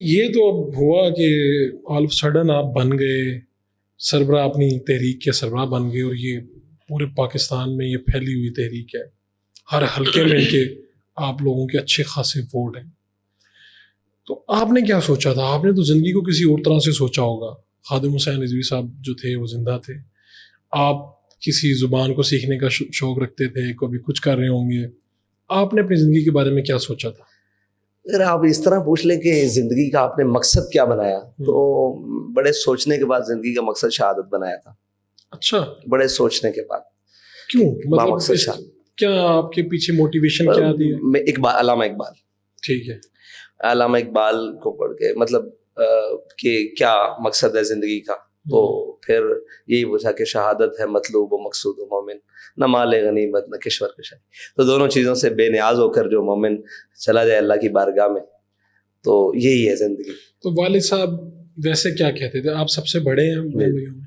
یہ تو اب ہوا کہ آل آف سڈن آپ بن گئے سربراہ، اپنی تحریک کے سربراہ بن گئے، اور یہ پورے پاکستان میں یہ پھیلی ہوئی تحریک ہے، ہر حلقے میں ان کے آپ لوگوں کے اچھے خاصے ووٹ ہیں. تو آپ نے کیا سوچا تھا؟ آپ نے تو زندگی کو کسی اور طرح سے سوچا ہوگا. خادم حسین رضوی صاحب جو تھے وہ زندہ تھے، آپ کسی زبان کو سیکھنے کا شوق رکھتے تھے، کبھی کچھ کر رہے ہوں گے. آپ نے اپنی زندگی کے بارے میں کیا سوچا تھا؟ اگر آپ اس طرح پوچھ لیں کہ زندگی کا آپ نے مقصد کیا بنایا، تو بڑے سوچنے کے بعد زندگی کا مقصد شہادت بنایا تھا. اچھا، بڑے سوچنے کے بعد. کیوں؟ مطلب مقصد شہادت. کیا آپ کے پیچھے موٹیویشن کیا دی ہے؟ میں علامہ اقبال. ٹھیک ہے. علامہ اقبال کو پڑھ کے مطلب کہ کیا مقصد ہے زندگی کا، تو پھر یہی پوچھا کہ شہادت ہے مطلوب و مقصود و مومن، نہ مال غنیمت نہ کشور کشائی. تو دونوں چیزوں سے بے نیاز ہو کر جو مومن چلا جائے اللہ کی بارگاہ میں، تو یہی ہے زندگی. تو والد صاحب ویسے کیا کہتے تھے؟ آپ سب سے بڑے ہیں بہن بھائیوں میں،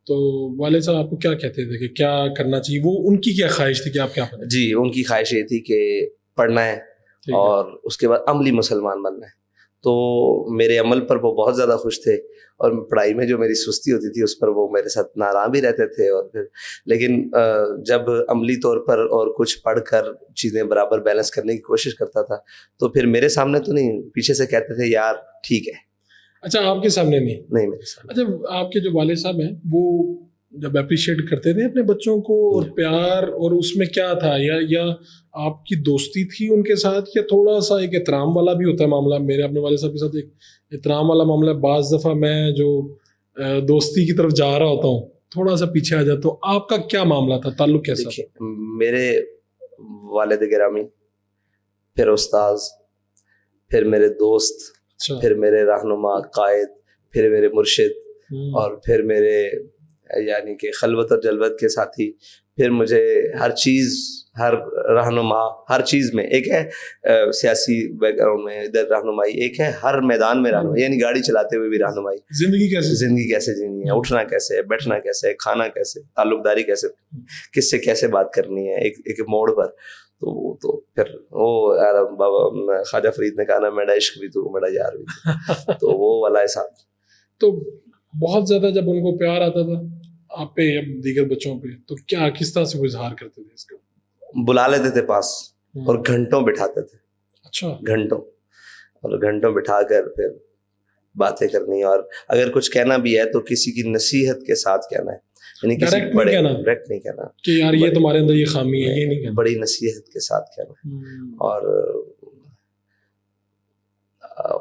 تو والد صاحب آپ کو کیا کہتے تھے کہ کیا کرنا چاہیے؟ وہ ان کی کیا خواہش تھی کہ آپ کیا بنیں؟ جی، ان کی خواہش یہ تھی کہ پڑھنا ہے اور اس کے بعد عملی مسلمان بننا ہے. تو میرے عمل پر وہ بہت زیادہ خوش تھے، اور پڑھائی میں جو میری سستی ہوتی تھی اس پر وہ میرے ساتھ ناراض بھی رہتے تھے. اور پھر لیکن جب عملی طور پر اور کچھ پڑھ کر چیزیں برابر بیلنس کرنے کی کوشش کرتا تھا، تو پھر میرے سامنے تو نہیں، پیچھے سے کہتے تھے یار ٹھیک ہے. اچھا، آپ کے سامنے نہیں؟ نہیں، میرے سامنے. اچھا، آپ کے جو والد صاحب ہیں وہ جب اپریشیٹ کرتے تھے اپنے بچوں کو، اور پیار، اور اس میں کیا تھا؟ یا آپ کی دوستی تھی ان کے ساتھ، یا تھوڑا سا ایک احترام والا بھی ہوتا ہے معاملہ؟ میرے اپنے والد صاحب کے ساتھ ایک احترام والا معاملہ. بعض دفعہ میں جو دوستی کی طرف جا رہا ہوتا ہوں تھوڑا سا پیچھے آ جاتا ہوں. آپ کا کیا معاملہ تھا؟ تعلق کیسا تھا؟ میرے والد گرامی، پھر استاذ، پھر میرے دوست، پھر میرے رہنما قائد، پھر میرے مرشد، اور پھر میرے یعنی کہ خلوت اور جلوت کے ساتھی. پھر مجھے ہر چیز، ہر رہنما، ہر چیز میں ایک ہے سیاسی بیک گراؤنڈ میں ادھر رہنمائی، ایک ہے ہر میدان میں رہنمائی، یعنی گاڑی چلاتے ہوئے بھی رہنمائی. زندگی کیسے جینی ہے، اٹھنا کیسے ہے، بیٹھنا کیسے ہے، کھانا کیسے، تعلق داری کیسے، کس سے کیسے بات کرنی ہے ایک موڑ پر. تو پھر وہ بابا خواجہ فرید نے کہا نا میرا عشق بھی تو میرا یار بھی تو تو وہ والا حساب. تو بہت زیادہ جب ان کو پیار آتا تھا آپ پہ یا دیگر بچوں پہ، تو کیا کس طرح سے وہ اظہار کرتے تھے اس کا؟ بلا لیتے تھے پاس اور گھنٹوں بٹھاتے تھے. اچھا، گھنٹوں بٹھا کر پھر باتیں کرنی، اور اگر کچھ کہنا بھی ہے تو کسی کی نصیحت کے ساتھ کہنا ہے، یعنی کسی بڑے ڈائریکٹ نہیں کہنا کہ یار یہ تمہارے اندر یہ خامی ہے، یہ نہیں کہنا، بڑی نصیحت کے ساتھ کہنا. اور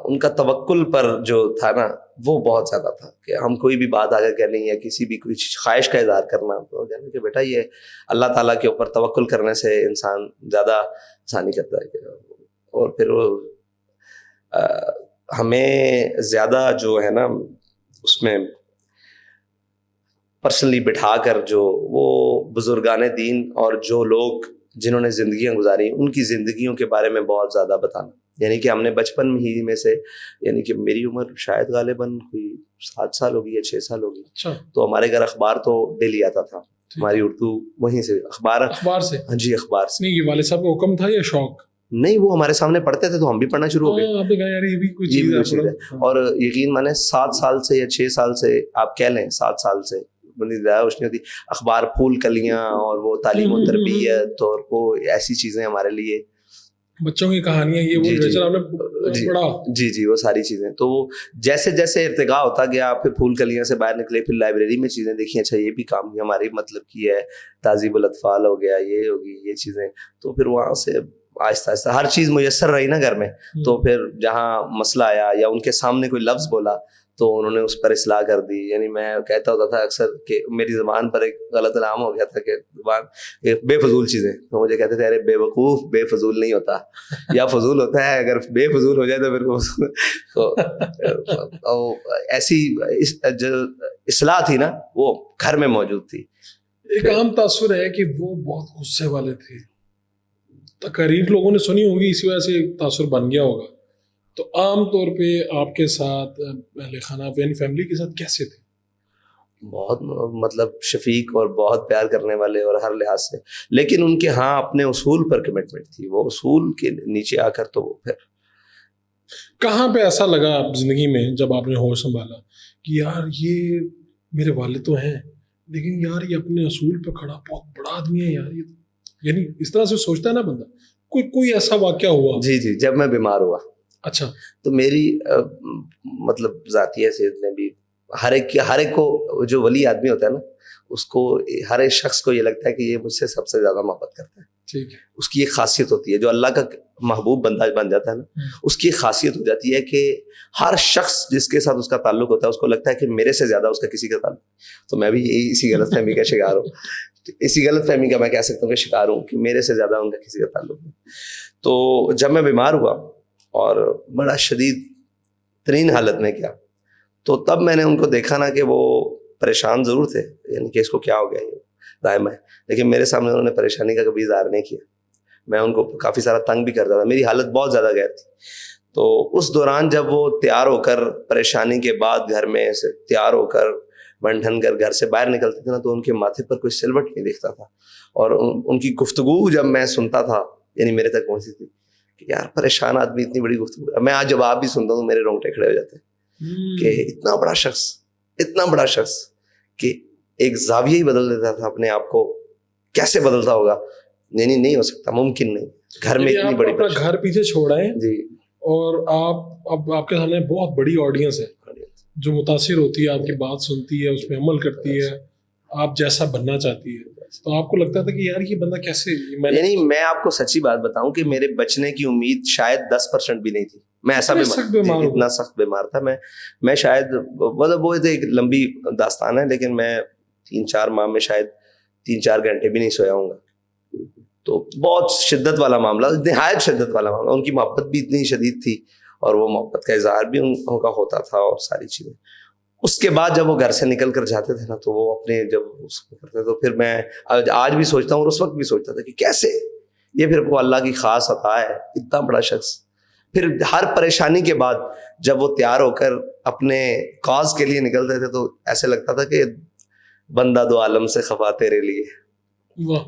ان کا توکل پر جو تھا نا وہ بہت زیادہ تھا، کہ ہم کوئی بھی بات آگے کہنی ہے، کسی بھی کوئی خواہش کا اظہار کرنا، تو کہنا کہ بیٹا یہ اللہ تعالیٰ کے اوپر توکل کرنے سے انسان زیادہ آسانی کرتا ہے. اور پھر وہ ہمیں زیادہ جو ہے نا اس میں پرسنلی بٹھا کر جو وہ بزرگان دین اور جو لوگ جنہوں نے زندگیاں گزاری ان کی زندگیوں کے بارے میں بہت زیادہ بتانا. یعنی کہ ہم نے بچپن ہی میں سے، یعنی کہ میری عمر شاید غالباً کوئی 7 سال ہوگی یا 6 سال ہوگی. تو ہمارے گھر اخبار تو ڈیلی آتا تھا، ہماری اردو وہیں سے اخبار سے. ہاں جی، اخبار سے. نہیں، یہ والد صاحب کا حکم تھا یا شوق؟ نہیں، وہ ہمارے سامنے پڑھتے تھے تو ہم بھی پڑھنا شروع ہو گئے. اور یقین مانے 7 سال سے یا 6 سال سے، آپ کہہ لیں 7 سال سے روشنی ہوتی اخبار، پھول کلیاں، اور وہ تعلیم و تربیت، اور وہ ایسی چیزیں ہمارے لیے، بچوں کی کہانیاں، یہ جی وہ ساری چیزیں. تو جیسے جیسے ارتقا ہوتا گیا، پھر پھول کلیاں سے باہر نکلے، پھر لائبریری میں چیزیں دیکھی، اچھا یہ بھی کام ہماری مطلب کی ہے، تہذیب الاطفال ہو گیا، یہ ہوگی یہ چیزیں. تو پھر وہاں سے آہستہ آہستہ ہر چیز میسر رہی نا گھر میں. تو پھر جہاں مسئلہ آیا یا ان کے سامنے کوئی لفظ بولا تو انہوں نے اس پر اصلاح کر دی. یعنی میں کہتا ہوتا تھا اکثر کہ میری زبان پر ایک غلط علام ہو گیا تھا کہ زبان بے فضول چیزیں، تو مجھے کہتے تھے ارے بے وقوف، بے فضول نہیں ہوتا، یا فضول ہوتا ہے، اگر بے فضول ہو جائے تو پھر تو ایسی جو اصلاح تھی نا وہ گھر میں موجود تھی. ایک عام تاثر ہے کہ وہ بہت غصے والے تھے، تقاریر لوگوں نے سنی ہوگی، اسی وجہ سے تاثر بن گیا ہوگا. تو عام طور پہ آپ کے ساتھ اہل خانہ فیملی کے ساتھ کیسے تھے؟ بہت مطلب شفیق اور بہت پیار کرنے والے اور ہر لحاظ سے، لیکن ان کے ہاں اپنے اصول پر کمٹمنٹ تھی. وہ اصول کے نیچے آ کر تو وہ پھر کہاں پہ ایسا لگا آپ زندگی میں جب آپ نے ہوش سنبھالا کہ یار یہ میرے والد تو ہیں لیکن یار یہ اپنے اصول پہ کھڑا بہت بڑا آدمی ہے یار یہ, یعنی اس طرح سے سوچتا ہے نا بندہ. کوئی ایسا واقعہ ہوا؟ جی جب میں بیمار ہوا اچھا. تو میری مطلب ذاتی حیثیت میں بھی ہر ایک کو جو ولی آدمی ہوتا ہے نا اس کو ہر ایک شخص کو یہ لگتا ہے کہ یہ مجھ سے سب سے زیادہ محبت کرتا ہے. ٹھیک ہے. اس کی ایک خاصیت ہوتی ہے جو اللہ کا محبوب بندہ بن جاتا ہے نا اس کی ایک خاصیت ہو جاتی ہے کہ ہر شخص جس کے ساتھ اس کا تعلق ہوتا ہے اس کو لگتا ہے کہ میرے سے زیادہ اس کا کسی کا تعلق. تو میں بھی اسی غلط فہمی کا شکار ہوں, اسی غلط فہمی کا میں کہہ سکتا ہوں کہ شکار ہوں کہ میرے سے زیادہ ان کا کسی کا تعلق نہیں. تو جب میں بیمار ہوا اور بڑا شدید ترین حالت میں کیا تو تب میں نے ان کو دیکھا نا کہ وہ پریشان ضرور تھے, یعنی کہ اس کو کیا ہو گیا یہ دائم ہے, لیکن میرے سامنے انہوں نے پریشانی کا کبھی اظہار نہیں کیا. میں ان کو کافی سارا تنگ بھی کرتا تھا, میری حالت بہت زیادہ غیر تھی. تو اس دوران جب وہ تیار ہو کر پریشانی کے بعد گھر میں سے تیار ہو کر بن ٹھن کر گھر سے باہر نکلتے تھے نا تو ان کے ماتھے پر کوئی سلوٹ نہیں دکھتا تھا. اور ان کی گفتگو جب میں سنتا تھا یعنی میرے تک پہنچی تھی کہ یار پریشان آدمی اتنی بڑی گفتگو, میں آج جب آپ بھی سنتا ہوں میرے رونگٹے کھڑے ہو جاتے ہیں کہ اتنا بڑا شخص کہ ایک زاویہ ہی بدل دیتا تھا اپنے آپ کو, کیسے بدلتا ہوگا؟ نہیں ہو سکتا, ممکن نہیں. گھر میں اتنی بڑی اپنا گھر پیچھے چھوڑا ہے جی, اور آپ کے سامنے بہت بڑی آڈینس ہے جو متاثر ہوتی ہے, آپ کی بات سنتی ہے, اس پہ عمل کرتی ہے, آپ جیسا بننا چاہتی ہے. تو آپ کو لگتا تھا کہ یار یہ بندہ کیسے, یعنی میں آپ کو سچی بات بتاؤں کہ میرے بچنے کی امید شاید 10% بھی نہیں تھی. میں ایسا اتنا سخت بیمار تھا. میں شاید مطلب وہ ایک لمبی داستان ہے لیکن میں 3-4 ماہ میں شاید 3-4 گھنٹے بھی نہیں سویا ہوں گا. تو بہت شدت والا معاملہ, نہایت شدت والا معاملہ. ان کی محبت بھی اتنی شدید تھی اور وہ محبت کا اظہار بھی ان کا ہوتا تھا اور ساری چیزیں. اس کے بعد جب وہ گھر سے نکل کر جاتے تھے نا تو وہ اپنے جب اس کو کرتے تو پھر میں آج بھی سوچتا ہوں اور اس وقت بھی سوچتا تھا کہ کیسے یہ پھر وہ اللہ کی خاص عطا ہے, اتنا بڑا شخص. پھر ہر پریشانی کے بعد جب وہ تیار ہو کر اپنے کاز کے لیے نکلتے تھے تو ایسے لگتا تھا کہ بندہ دو عالم سے خفا تیرے لیے. واہ.